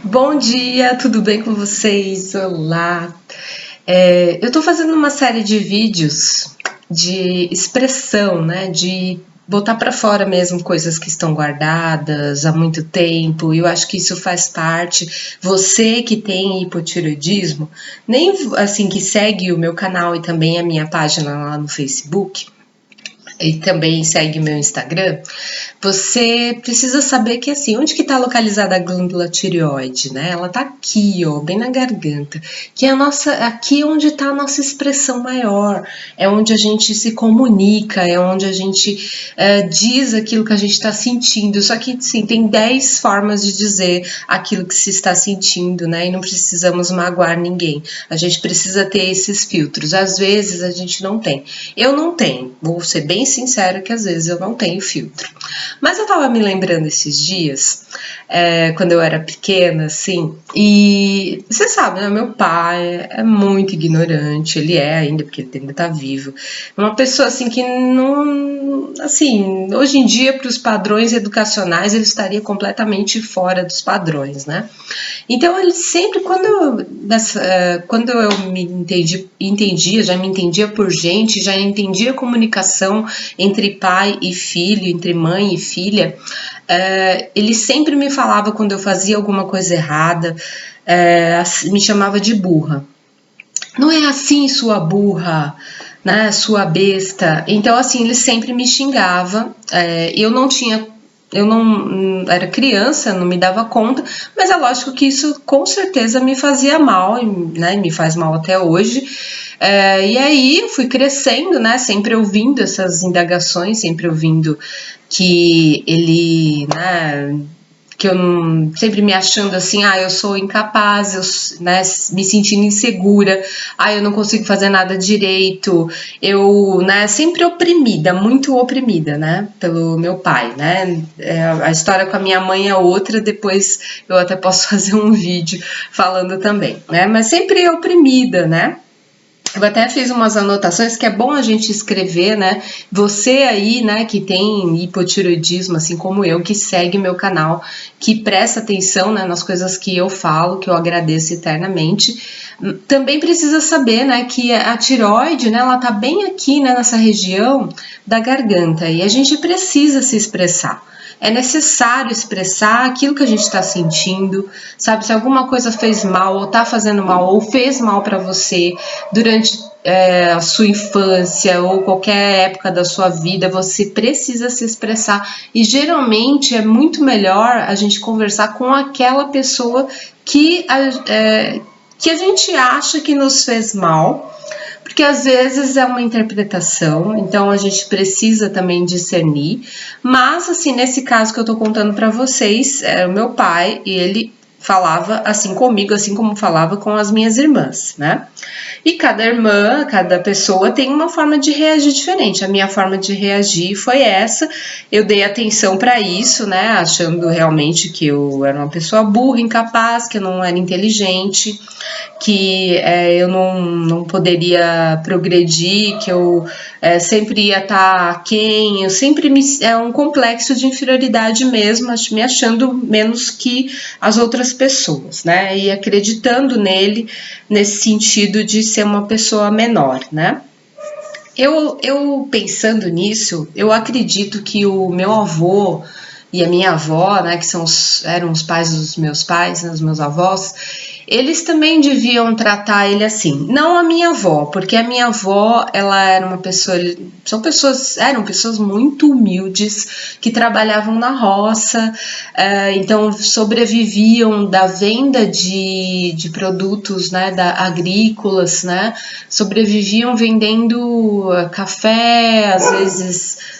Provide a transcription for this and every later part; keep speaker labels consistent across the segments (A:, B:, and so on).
A: Bom dia, tudo bem com vocês? Olá! Eu estou fazendo uma série de vídeos de expressão, né? De botar para fora mesmo coisas que estão guardadas há muito tempo. E eu acho que isso faz parte. Você que tem hipotireoidismo, nem assim que segue o meu canal e também a minha página lá no Facebook, e também segue meu Instagram, você precisa saber que assim, onde que está localizada a glândula tireoide, né? Ela tá aqui, ó, bem na garganta, que é a nossa, aqui onde está a nossa expressão maior, é onde a gente se comunica, é onde a gente diz aquilo que a gente está sentindo. Só que sim, tem 10 formas de dizer aquilo que se está sentindo, né? E não precisamos magoar ninguém. A gente precisa ter esses filtros. Às vezes a gente não tem. Eu não tenho, vou ser bem sincera que às vezes eu não tenho filtro. Mas eu tava me lembrando esses dias, quando eu era pequena, assim, e você sabe, né? Meu pai é muito ignorante, ele é ainda, porque ele ainda tá vivo. Uma pessoa, assim, que não. Assim, hoje em dia, para os padrões educacionais, ele estaria completamente fora dos padrões, né? Então, ele sempre, quando eu entendia, já me entendia por gente, já entendia a comunicação entre pai e filho, entre mãe e filha, ele sempre me falava quando eu fazia alguma coisa errada, me chamava de burra. Não é assim, sua burra, né, sua besta. Então, assim, ele sempre me xingava. Eu não era criança, não me dava conta, mas é lógico que isso com certeza me fazia mal, né, me faz mal até hoje. E aí eu fui crescendo, né, sempre ouvindo essas indagações, sempre ouvindo que ele, né, que eu não, sempre me achando assim, eu sou incapaz, eu, né, me sentindo insegura, eu não consigo fazer nada direito, eu, né, sempre oprimida, muito oprimida, né, pelo meu pai, né, a história com a minha mãe é outra, depois eu até posso fazer um vídeo falando também, né, mas sempre oprimida, né. Eu até fiz umas anotações que é bom a gente escrever, né? Você aí, né, que tem hipotireoidismo, assim como eu, que segue meu canal, que presta atenção, né, nas coisas que eu falo, que eu agradeço eternamente, também precisa saber, né, que a tireoide, né, ela tá bem aqui, né, nessa região da garganta e a gente precisa se expressar. É necessário expressar aquilo que a gente está sentindo, sabe? Se alguma coisa fez mal, ou está fazendo mal, ou fez mal para você durante a sua infância ou qualquer época da sua vida, você precisa se expressar. E geralmente é muito melhor a gente conversar com aquela pessoa que a gente acha que nos fez mal, porque às vezes é uma interpretação, então a gente precisa também discernir. Mas, assim, nesse caso que eu tô contando para vocês, era o meu pai e ele falava assim comigo, assim como falava com as minhas irmãs, né? E cada irmã, cada pessoa tem uma forma de reagir diferente. A minha forma de reagir foi essa. Eu dei atenção para isso, né? Achando realmente que eu era uma pessoa burra, incapaz, que eu não era inteligente, que eu não poderia progredir, que eu sempre ia estar aquém, eu sempre é um complexo de inferioridade mesmo, me achando menos que as outras pessoas, né? E acreditando nele nesse sentido de ser uma pessoa menor, né? Eu pensando nisso, eu acredito que o meu avô e a minha avó, né, que eram os pais dos meus pais, né, os meus avós, eles também deviam tratar ele assim. Não a minha avó, porque a minha avó, ela era uma pessoa, eram pessoas muito humildes, que trabalhavam na roça, então sobreviviam da venda de produtos, né, agrícolas, né, sobreviviam vendendo café, às vezes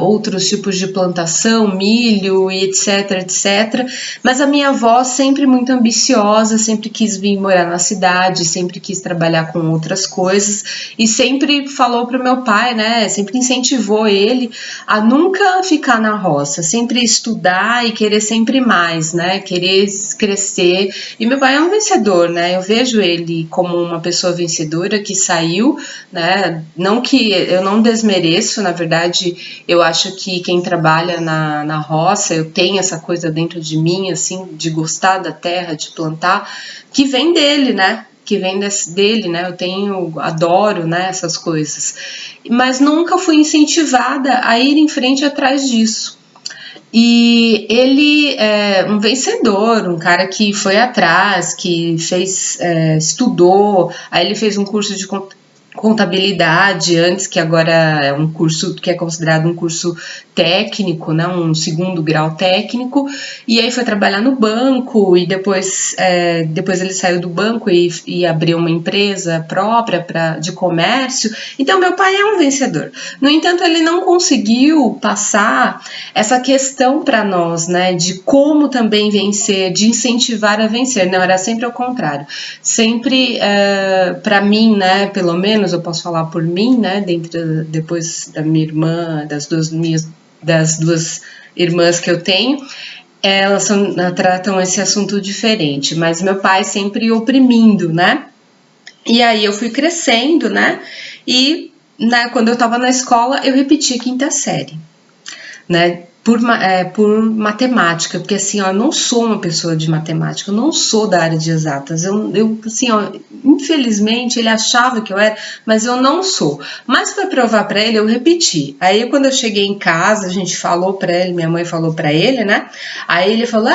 A: outros tipos de plantação, milho e etc, etc. Mas a minha avó sempre muito ambiciosa, sempre quis vir morar na cidade, sempre quis trabalhar com outras coisas e sempre falou pro meu pai, né, sempre incentivou ele a nunca ficar na roça, sempre estudar e querer sempre mais, né, querer crescer. E meu pai é um vencedor, né, eu vejo ele como uma pessoa vencedora que saiu, né, não que eu não desmereço, na verdade, verdade, eu acho que quem trabalha na roça, eu tenho essa coisa dentro de mim, assim, de gostar da terra, de plantar, que vem dele, né? Que vem dele, né? Adoro, né, essas coisas. Mas nunca fui incentivada a ir em frente atrás disso. E ele é um vencedor, um cara que foi atrás, que estudou, aí ele fez um curso de contabilidade antes, que agora é um curso que é considerado um curso técnico, né, um segundo grau técnico, e aí foi trabalhar no banco, e depois ele saiu do banco e abriu uma empresa própria de comércio. Então meu pai é um vencedor. No entanto, ele não conseguiu passar essa questão para nós, né, de como também vencer, de incentivar a vencer. Não, era sempre ao contrário. Sempre, para mim, né, pelo menos eu posso falar por mim, né, depois da minha irmã, das duas irmãs que eu tenho, elas tratam esse assunto diferente, mas meu pai sempre oprimindo, né? E aí eu fui crescendo, né? E quando eu estava na escola, eu repeti a quinta série, né? Por matemática, porque assim, ó, eu não sou uma pessoa de matemática, eu não sou da área de exatas, eu assim, ó, infelizmente ele achava que eu era, mas eu não sou. Mas para provar para ele, eu repeti. Aí quando eu cheguei em casa, a gente falou para ele, minha mãe falou para ele, né? Aí ele falou: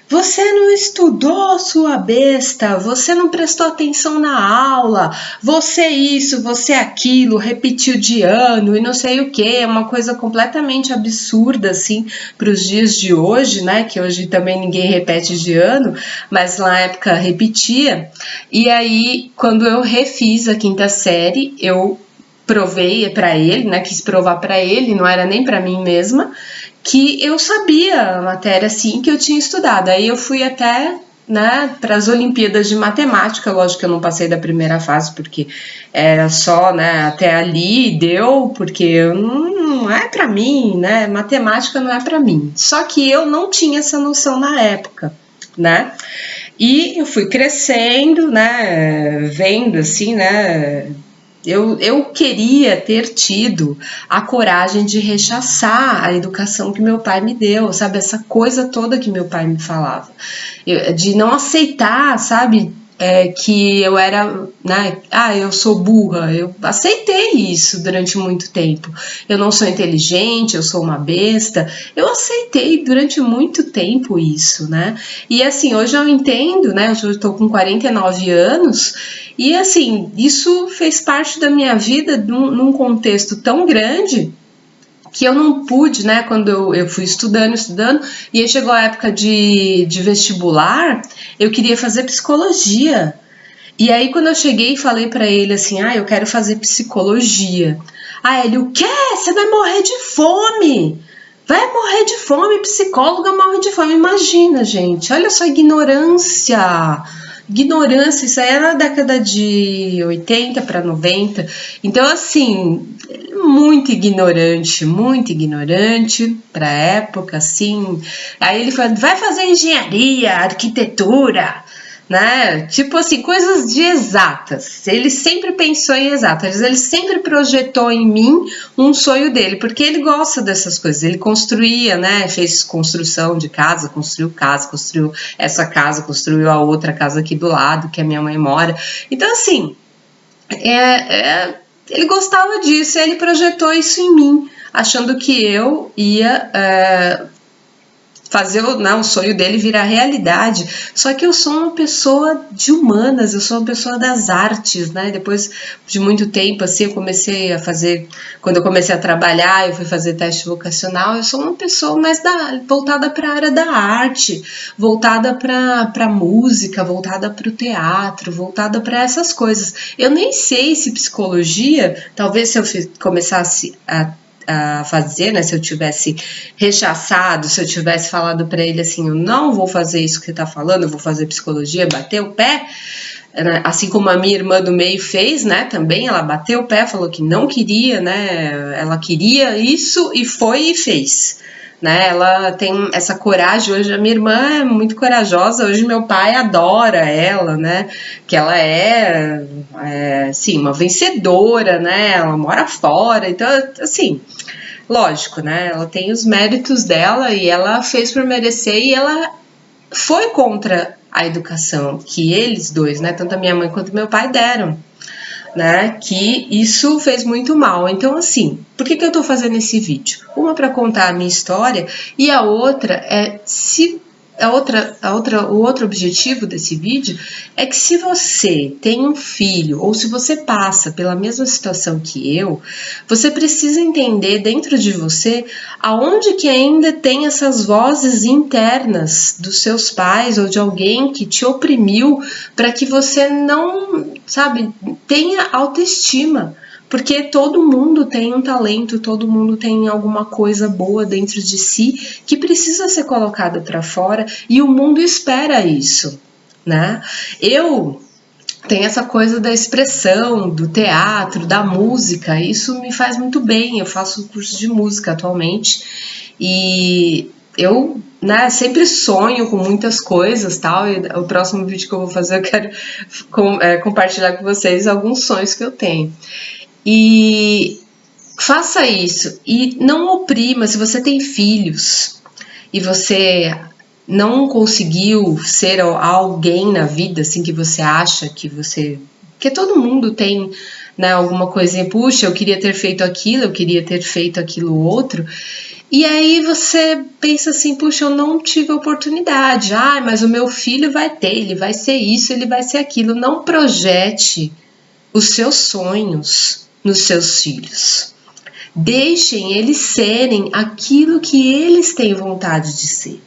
A: você não estudou, sua besta, você não prestou atenção na aula, você isso, você aquilo, repetiu de ano e não sei o que, é uma coisa completamente absurda, assim, para os dias de hoje, né, que hoje também ninguém repete de ano, mas na época repetia. E aí, quando eu refiz a quinta série, eu provei para ele, né, quis provar para ele, não era nem para mim mesma, que eu sabia a matéria, assim, que eu tinha estudado. Aí eu fui até, né, para as Olimpíadas de Matemática. Lógico que eu não passei da primeira fase, porque era só, né, até ali deu, porque não é para mim, né, matemática não é para mim. Só que eu não tinha essa noção na época, né, e eu fui crescendo, né, vendo assim, né, eu queria ter tido a coragem de rechaçar a educação que meu pai me deu, sabe? Essa coisa toda que meu pai me falava. De não aceitar, sabe? Que eu era, né? Eu sou burra. Eu aceitei isso durante muito tempo. Eu não sou inteligente, eu sou uma besta. Eu aceitei durante muito tempo isso, né? E assim, hoje eu entendo, né? Hoje eu estou com 49 anos. E assim, isso fez parte da minha vida num contexto tão grande que eu não pude, né, quando eu fui estudando, e aí chegou a época de vestibular, eu queria fazer psicologia. E aí quando eu cheguei e falei pra ele assim, eu quero fazer psicologia. Ele, o quê? Você vai morrer de fome! Vai morrer de fome, psicóloga morre de fome. Imagina, gente, olha só a ignorância, isso aí era na década de 80 para 90, então assim, muito ignorante para a época, assim. Aí ele falou, vai fazer engenharia, arquitetura, né? Tipo assim, coisas de exatas. Ele sempre pensou em exatas, ele sempre projetou em mim um sonho dele, porque ele gosta dessas coisas. Ele construía, né? Fez construção de casa, construiu essa casa, construiu a outra casa aqui do lado, que a minha mãe mora. Então, assim, ele gostava disso, e ele projetou isso em mim, achando que eu ia fazer o sonho dele virar realidade. Só que eu sou uma pessoa de humanas, eu sou uma pessoa das artes, né? Depois de muito tempo, assim, quando eu comecei a trabalhar, eu fui fazer teste vocacional, eu sou uma pessoa mais voltada para a área da arte, voltada para música, voltada para o teatro, voltada para essas coisas. Eu nem sei se psicologia, talvez se eu começasse a fazer, né, se eu tivesse rechaçado, se eu tivesse falado para ele assim, eu não vou fazer isso que você está falando, eu vou fazer psicologia, bater o pé, assim como a minha irmã do meio fez, né, também, ela bateu o pé, falou que não queria, né, ela queria isso e foi e fez, né? Ela tem essa coragem. Hoje a minha irmã é muito corajosa, hoje meu pai adora ela, né? Que ela sim, uma vencedora, né? Ela mora fora, então, assim, lógico, né? Ela tem os méritos dela e ela fez por merecer e ela foi contra a educação que eles dois, né? Tanto a minha mãe quanto meu pai deram, né? Que isso fez muito mal. Então, assim, por que eu tô fazendo esse vídeo? Uma para contar a minha história e a outra é o outro objetivo desse vídeo é que se você tem um filho ou se você passa pela mesma situação que eu, você precisa entender dentro de você aonde que ainda tem essas vozes internas dos seus pais ou de alguém que te oprimiu para que você não, sabe, tenha autoestima. Porque todo mundo tem um talento, todo mundo tem alguma coisa boa dentro de si que precisa ser colocada para fora e o mundo espera isso, né? Eu tenho essa coisa da expressão, do teatro, da música, isso me faz muito bem. Eu faço curso de música atualmente e eu, né, sempre sonho com muitas coisas, tal, e o próximo vídeo que eu vou fazer eu quero compartilhar com vocês alguns sonhos que eu tenho. E faça isso e não oprima. Se você tem filhos e você não conseguiu ser alguém na vida assim que você acha que você, que todo mundo tem, né, alguma coisinha, puxa, eu queria ter feito aquilo, eu queria ter feito aquilo outro. E aí você pensa assim, puxa, eu não tive oportunidade. Ah, mas o meu filho vai ter, ele vai ser isso, ele vai ser aquilo. Não projete os seus sonhos nos seus filhos. Deixem eles serem aquilo que eles têm vontade de ser.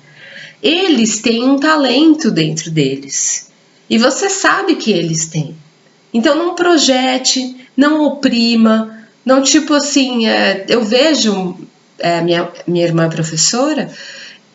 A: Eles têm um talento dentro deles. E você sabe que eles têm. Então não projete, não oprima, não tipo assim, eu vejo, minha irmã é professora,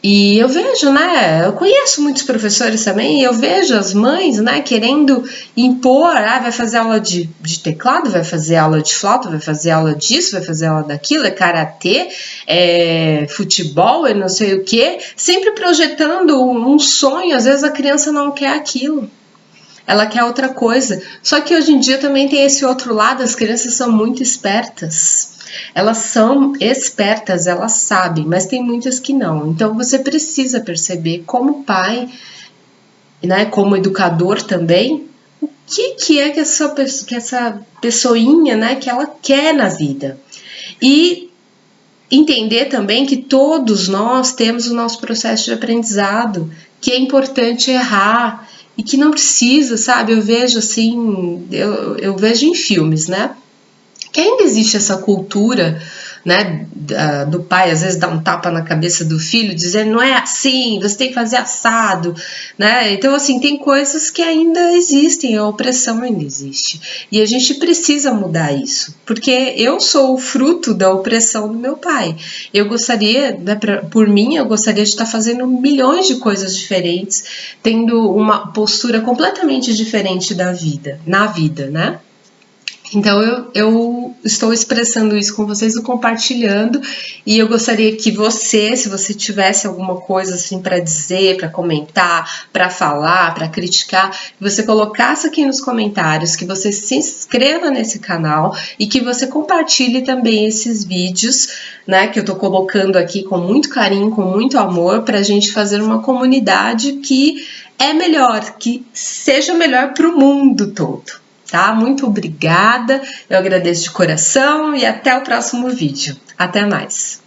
A: e eu vejo, né, eu conheço muitos professores também, e eu vejo as mães, né, querendo impor, vai fazer aula de teclado, vai fazer aula de flauta, vai fazer aula disso, vai fazer aula daquilo, é karatê, é futebol, é não sei o quê, sempre projetando um sonho. Às vezes a criança não quer aquilo, ela quer outra coisa. Só que hoje em dia também tem esse outro lado, as crianças são muito espertas. Elas são espertas, elas sabem, mas tem muitas que não. Então você precisa perceber como pai, né, como educador também, o que é que essa pessoinha, né, que ela quer na vida. E entender também que todos nós temos o nosso processo de aprendizado, que é importante errar e que não precisa, sabe? Eu vejo assim, eu vejo em filmes, né? Que ainda existe essa cultura, né, do pai às vezes dar um tapa na cabeça do filho, dizendo não é assim, você tem que fazer assado, né? Então assim, tem coisas que ainda existem, a opressão ainda existe. E a gente precisa mudar isso, porque eu sou o fruto da opressão do meu pai. Eu gostaria, né, por mim, eu gostaria de estar fazendo milhões de coisas diferentes, tendo uma postura completamente diferente na vida, né? Então eu estou expressando isso com vocês e compartilhando, e eu gostaria que você, se você tivesse alguma coisa assim para dizer, para comentar, para falar, para criticar, que você colocasse aqui nos comentários, que você se inscreva nesse canal e que você compartilhe também esses vídeos, né, que eu estou colocando aqui com muito carinho, com muito amor, para a gente fazer uma comunidade que é melhor, que seja melhor para o mundo todo. Tá? Muito obrigada, eu agradeço de coração e até o próximo vídeo. Até mais!